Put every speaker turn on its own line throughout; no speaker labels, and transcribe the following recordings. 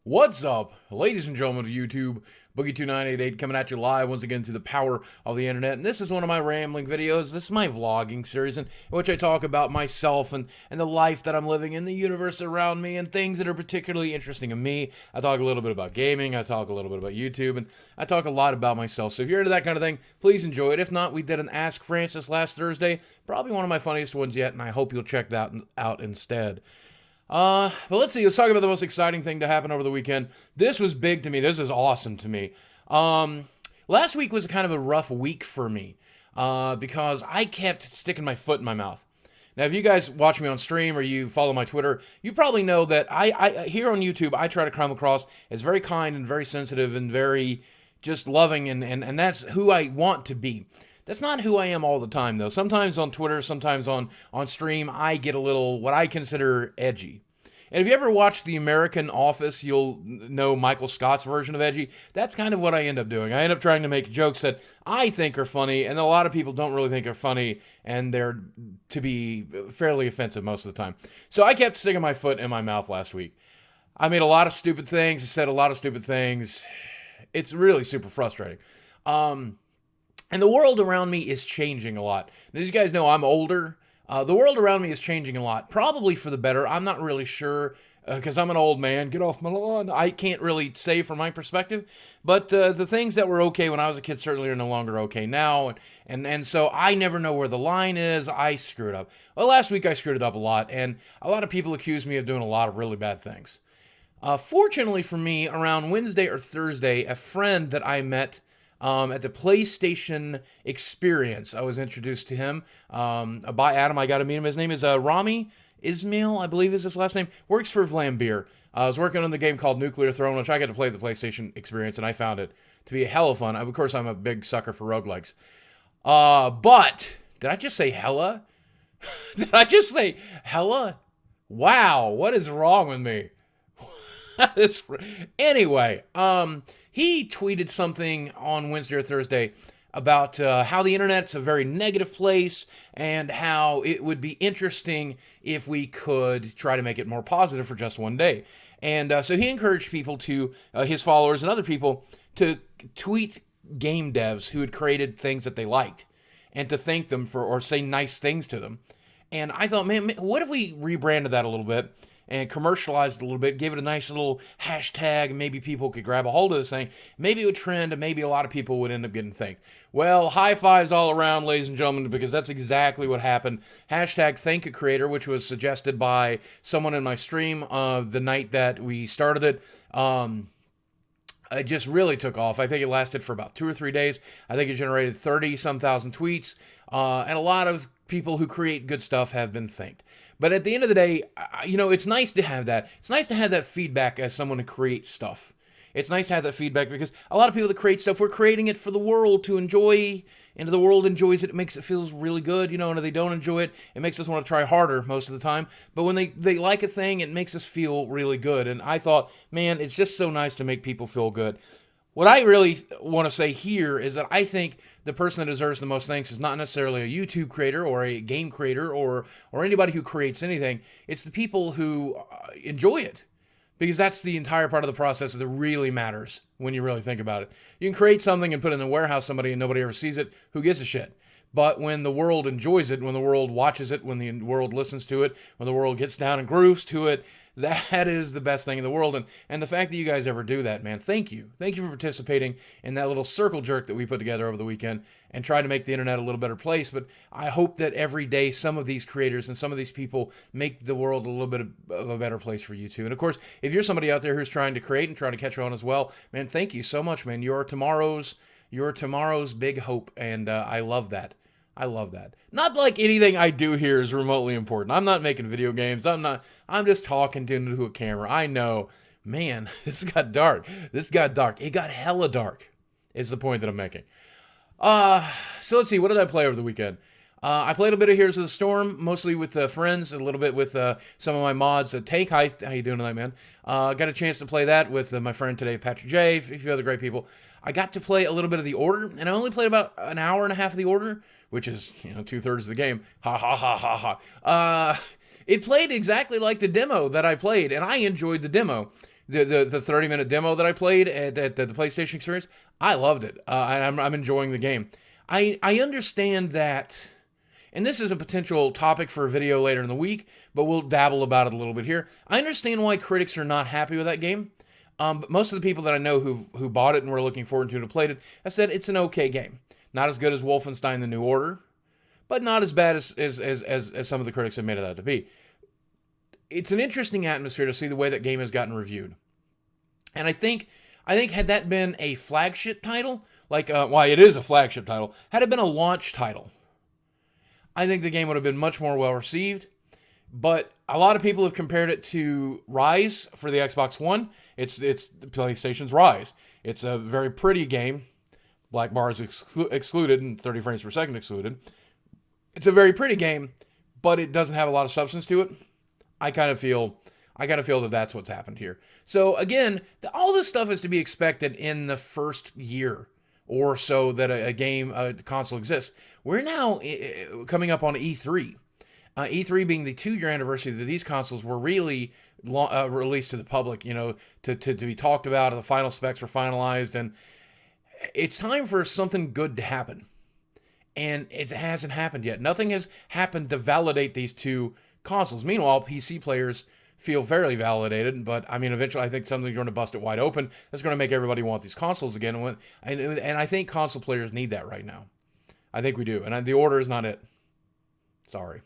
What's up, ladies and gentlemen of YouTube? Boogie2988 coming at you live once again through the power of the internet. And this is one of my rambling videos. This is my vlogging series in which I talk about myself and the life that I'm living in, the universe around me, and things that are particularly interesting to me. I talk a little bit about gaming, I talk a little bit about YouTube, and I talk a lot about myself. So if you're into that kind of thing, please enjoy it. If not, we did an Ask Francis last Thursday. Probably one of my funniest ones yet, and I hope you'll check that out instead. But let's see. Let's talk about the most exciting thing to happen over the weekend. This was big to me. This is awesome to me. Last week was kind of a rough week for me because I kept sticking my foot in my mouth. Now, if you guys watch me on stream or you follow my Twitter, you probably know that I here on YouTube, I try to come across as very kind and very sensitive and very just loving, and that's who I want to be. That's not who I am all the time, though. Sometimes on Twitter, sometimes on stream, I get a little, what I consider, edgy. And if you ever watch The American Office, you'll know Michael Scott's version of edgy. That's kind of what I end up doing. I end up trying to make jokes that I think are funny, and a lot of people don't really think are funny, and they're to be fairly offensive most of the time. So I kept sticking my foot in my mouth last week. I made a lot of stupid things. I said a lot of stupid things. It's really super frustrating. And the world around me is changing a lot. And as you guys know, I'm older. The world around me is changing a lot, probably for the better. I'm not really sure because I'm an old man. Get off my lawn. I can't really say from my perspective. But the things that were okay when I was a kid certainly are no longer okay now. And so I never know where the line is. I screw it up. Well, last week I screwed it up a lot. And a lot of people accuse me of doing a lot of really bad things. Fortunately for me, around Wednesday or Thursday, a friend that I met at the PlayStation Experience, I was introduced to him by Adam. I got to meet him. His name is Rami Ismail, I believe is his last name. Works for Vlambeer. I was working on the game called Nuclear Throne, which I got to play at the PlayStation Experience, and I found it to be a hell of fun. Of course, I'm a big sucker for roguelikes. But did I just say hella? Did I just say hella? Wow, what is wrong with me? Anyway, he tweeted something on Wednesday or Thursday about how the internet's a very negative place and how it would be interesting if we could try to make it more positive for just one day. And so he encouraged people to, his followers and other people, to tweet game devs who had created things that they liked and to thank them for or say nice things to them. And I thought, man, what if we rebranded that a little bit and commercialized it a little bit, gave it a nice little hashtag, and maybe people could grab a hold of this thing. Maybe it would trend, and maybe a lot of people would end up getting thanked. Well, high fives all around, ladies and gentlemen, because that's exactly what happened. Hashtag thank a creator, which was suggested by someone in my stream the night that we started it. It just really took off. I think it lasted for about 2 or 3 days. I think it generated 30-some thousand tweets, and a lot of people who create good stuff have been thanked. But at the end of the day, it's nice to have that. It's nice to have that feedback as someone who creates stuff. It's nice to have that feedback because a lot of people that create stuff, we're creating it for the world to enjoy, and if the world enjoys it, it makes it feels really good, and if they don't enjoy it, it makes us want to try harder most of the time. But when they like a thing, it makes us feel really good. And I thought, man, it's just so nice to make people feel good. What I really want to say here is that I think the person that deserves the most thanks is not necessarily a YouTube creator or a game creator or anybody who creates anything. It's the people who enjoy it, because that's the entire part of the process that really matters when you really think about it. You can create something and put it in a warehouse somebody and nobody ever sees it. Who gives a shit? But when the world enjoys it, when the world watches it, when the world listens to it, when the world gets down and grooves to it, that is the best thing in the world. And the fact that you guys ever do that, man, thank you. Thank you for participating in that little circle jerk that we put together over the weekend and try to make the internet a little better place. But I hope that every day some of these creators and some of these people make the world a little bit of a better place for you too. And of course, if you're somebody out there who's trying to create and trying to catch on as well, man, thank you so much, man. You're tomorrow's big hope, and I love that. I love that. Not like anything I do here is remotely important. I'm not making video games. I'm just talking into a camera. I know, man, this got dark. This got dark. It got hella dark, is the point that I'm making. So let's see. What did I play over the weekend? I played a bit of Heroes of the Storm, mostly with friends, a little bit with some of my mods. Tank, how you doing tonight, man? Got a chance to play that with my friend today, Patrick J, a few other great people. I got to play a little bit of The Order, and I only played about an hour and a half of The Order, which is, 2/3 of the game. Ha ha ha ha ha. It played exactly like the demo that I played, and I enjoyed the demo. the 30-minute demo that I played at the PlayStation Experience, I loved it. I'm enjoying the game. I understand that, and this is a potential topic for a video later in the week, but we'll dabble about it a little bit here. I understand why critics are not happy with that game. But most of the people that I know who bought it and were looking forward to it and played it have said it's an okay game. Not as good as Wolfenstein: The New Order, but not as bad as some of the critics have made it out to be. It's an interesting atmosphere to see the way that game has gotten reviewed. And I think had that been a flagship title, like why it is a flagship title, had it been a launch title, I think the game would have been much more well received. But a lot of people have compared it to Rise for the Xbox One. It's PlayStation's Rise. It's a very pretty game. Black bars excluded and 30 frames per second excluded. It's a very pretty game, but it doesn't have a lot of substance to it. I kind of feel that that's what's happened here. So again, all this stuff is to be expected in the first year or so that a console exists. We're now coming up on E3. E3 being the 2-year anniversary that these consoles were really released to the public, to be talked about, and the final specs were finalized, and it's time for something good to happen. And it hasn't happened yet. Nothing has happened to validate these two consoles. Meanwhile, PC players feel fairly validated, but I mean, eventually I think something's going to bust it wide open. That's going to make everybody want these consoles again. And I think console players need that right now. I think we do. And the Order is not it. Sorry.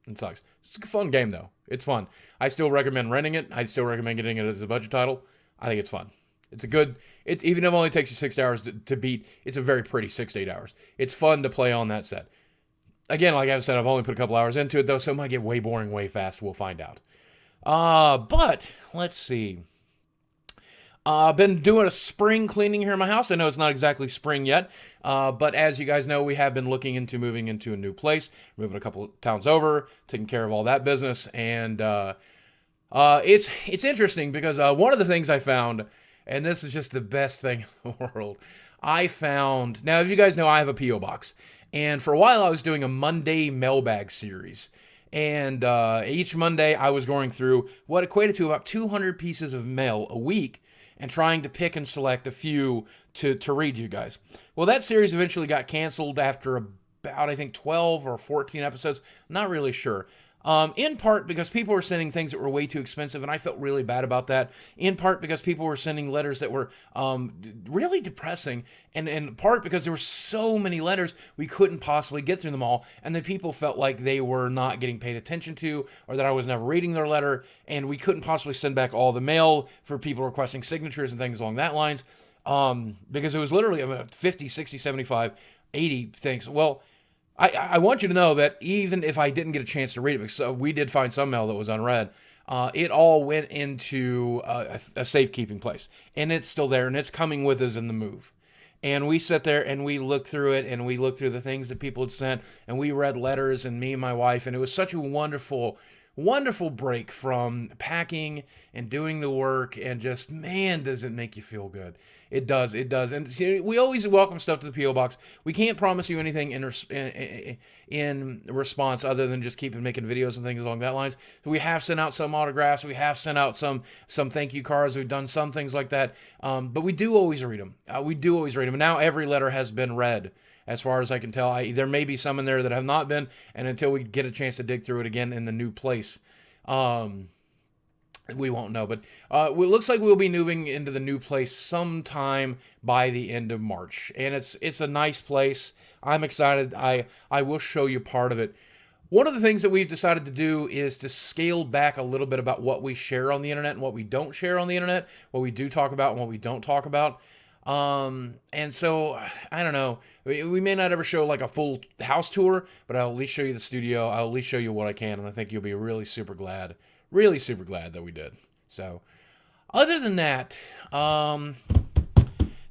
It sucks. It's a fun game, though. It's fun. I still recommend renting it. I still recommend getting it as a budget title. I think it's fun. It's a good... even if it only takes you 6 hours to beat, it's a very pretty 6 to 8 hours. It's fun to play on that set. Again, like I said, I've only put a couple hours into it, though, so it might get way boring way fast. We'll find out. But, let's see. I've been doing a spring cleaning here in my house. I know it's not exactly spring yet, but as you guys know, we have been looking into moving into a new place, moving a couple of towns over, taking care of all that business, and it's interesting because one of the things I found, and this is just the best thing in the world, I found, now as you guys know, I have a P.O. box, and for a while I was doing a Monday Mailbag series. And each Monday I was going through what equated to about 200 pieces of mail a week and trying to pick and select a few to read to you guys. Well, that series eventually got canceled after about, I think, 12 or 14 episodes. Not really sure. In part because people were sending things that were way too expensive, and I felt really bad about that. In part because people were sending letters that were really depressing, and in part because there were so many letters, we couldn't possibly get through them all, and then people felt like they were not getting paid attention to, or that I was never reading their letter, and we couldn't possibly send back all the mail for people requesting signatures and things along that lines, because it was literally 50, 60, 75, 80 things. Well, I want you to know that even if I didn't get a chance to read it, because we did find some mail that was unread, it all went into a safekeeping place. And it's still there, and it's coming with us in the move. And we sat there, and we looked through it, and we looked through the things that people had sent, and we read letters, and me and my wife, and it was such a wonderful break from packing and doing the work, and just, man, does it make you feel good. It does. And see, we always welcome stuff to the P.O. Box. We can't promise you anything in response other than just keeping making videos and things along that lines. We have sent out some autographs. We have sent out some thank you cards. We've done some things like that. But we do always read them. And now every letter has been read. As far as I can tell, there may be some in there that have not been, and until we get a chance to dig through it again in the new place, we won't know. But it looks like we'll be moving into the new place sometime by the end of March, and it's a nice place. I'm excited. I will show you part of it. One of the things that we've decided to do is to scale back a little bit about what we share on the internet and what we don't share on the internet, what we do talk about and what we don't talk about. And so, I don't know, we may not ever show like a full house tour, but I'll at least show you the studio. I'll at least show you what I can, and I think you'll be really super glad that we did. So, other than that,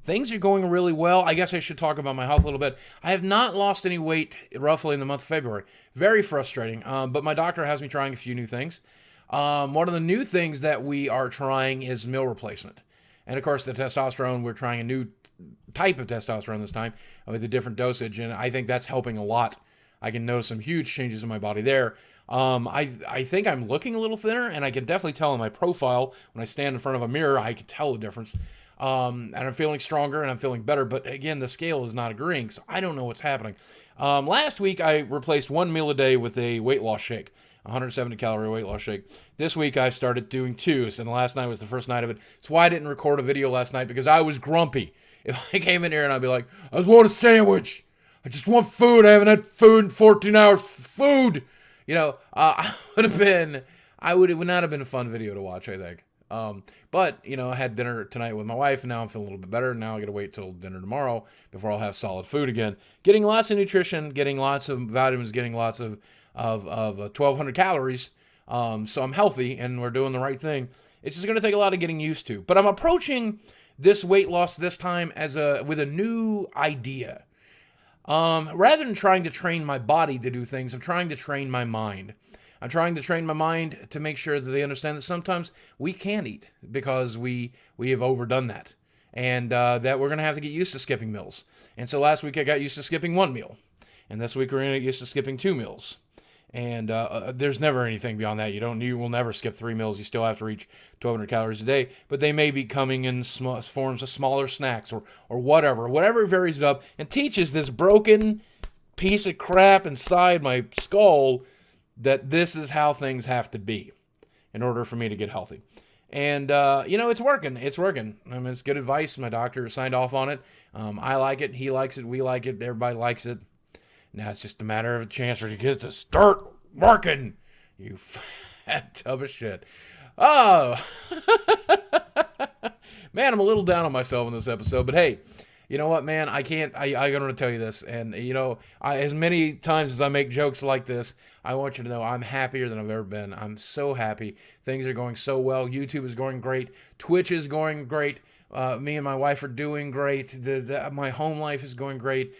things are going really well. I guess I should talk about my health a little bit. I have not lost any weight roughly in the month of February. Very frustrating, but my doctor has me trying a few new things. One of the new things that we are trying is meal replacement. And of course, the testosterone, we're trying a new type of testosterone this time with a different dosage, and I think that's helping a lot. I can notice some huge changes in my body there. I think I'm looking a little thinner, and I can definitely tell in my profile when I stand in front of a mirror. I can tell the difference. And I'm feeling stronger and I'm feeling better. But again, the scale is not agreeing, so I don't know what's happening. Last week, I replaced one meal a day with a weight loss shake, 170 calorie weight loss shake. This week, I started doing two, and last night was the first night of it. That's why I didn't record a video last night, because I was grumpy. If I came in here and I'd be like, I just want a sandwich. I just want food. I haven't had food in 14 hours. Food. I would have been, it would not have been a fun video to watch, I think. But, I had dinner tonight with my wife, and now I'm feeling a little bit better. Now I got to wait till dinner tomorrow before I'll have solid food again. Getting lots of nutrition, getting lots of vitamins, getting lots of 1,200 calories. So I'm healthy, and we're doing the right thing. It's just going to take a lot of getting used to. But I'm approaching this weight loss this time with a new idea. Rather than trying to train my body to do things, I'm trying to train my mind. I'm trying to train my mind to make sure that they understand that sometimes we can't eat because we have overdone that. And that we're going to have to get used to skipping meals. And so last week I got used to skipping one meal. And this week we're going to get used to skipping 2 meals. And there's never anything beyond that. You will never skip 3 meals. You still have to reach 1,200 calories a day. But they may be coming in forms of smaller snacks or whatever varies it up and teaches this broken piece of crap inside my skull that this is how things have to be in order for me to get healthy. And, it's working. It's working. I mean, it's good advice. My doctor signed off on it. I like it. He likes it. We like it. Everybody likes it. Now it's just a matter of a chance to get it to start working. You fat tub of shit. Oh. Man, I'm a little down on myself in this episode. But hey, you know what, man? I'm going to tell you this. And, as many times as I make jokes like this, I want you to know I'm happier than I've ever been. I'm so happy. Things are going so well. YouTube is going great. Twitch is going great. Me and my wife are doing great. My home life is going great.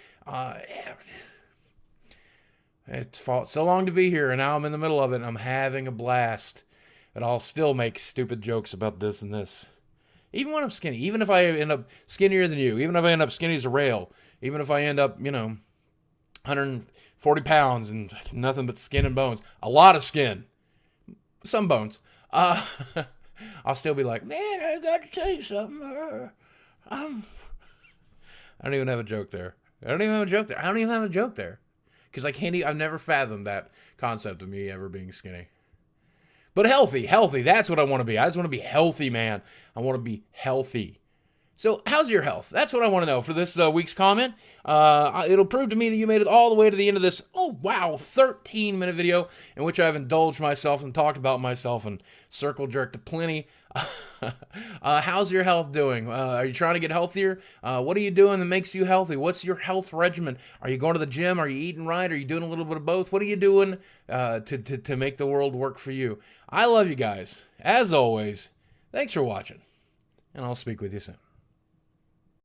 It's fought so long to be here, and now I'm in the middle of it, and I'm having a blast. But I'll still make stupid jokes about this and this. Even when I'm skinny. Even if I end up skinnier than you. Even if I end up skinny as a rail. Even if I end up, 140 pounds and nothing but skin and bones. A lot of skin. Some bones. I'll still be like, man, I got to tell you something. I don't even have a joke there. I don't even have a joke there. Because I've never fathomed that concept of me ever being skinny. But healthy, that's what I want to be. I just want to be healthy, man. I want to be healthy. So how's your health? That's what I want to know for this week's comment. It'll prove to me that you made it all the way to the end of this, 13-minute video in which I've indulged myself and talked about myself and circle jerked plenty. How's your health doing? Are you trying to get healthier? What are you doing that makes you healthy? What's your health regimen? Are you going to the gym? Are you eating right? Are you doing a little bit of both? What are you doing to make the world work for you? I love you guys. As always, thanks for watching, and I'll speak with you soon.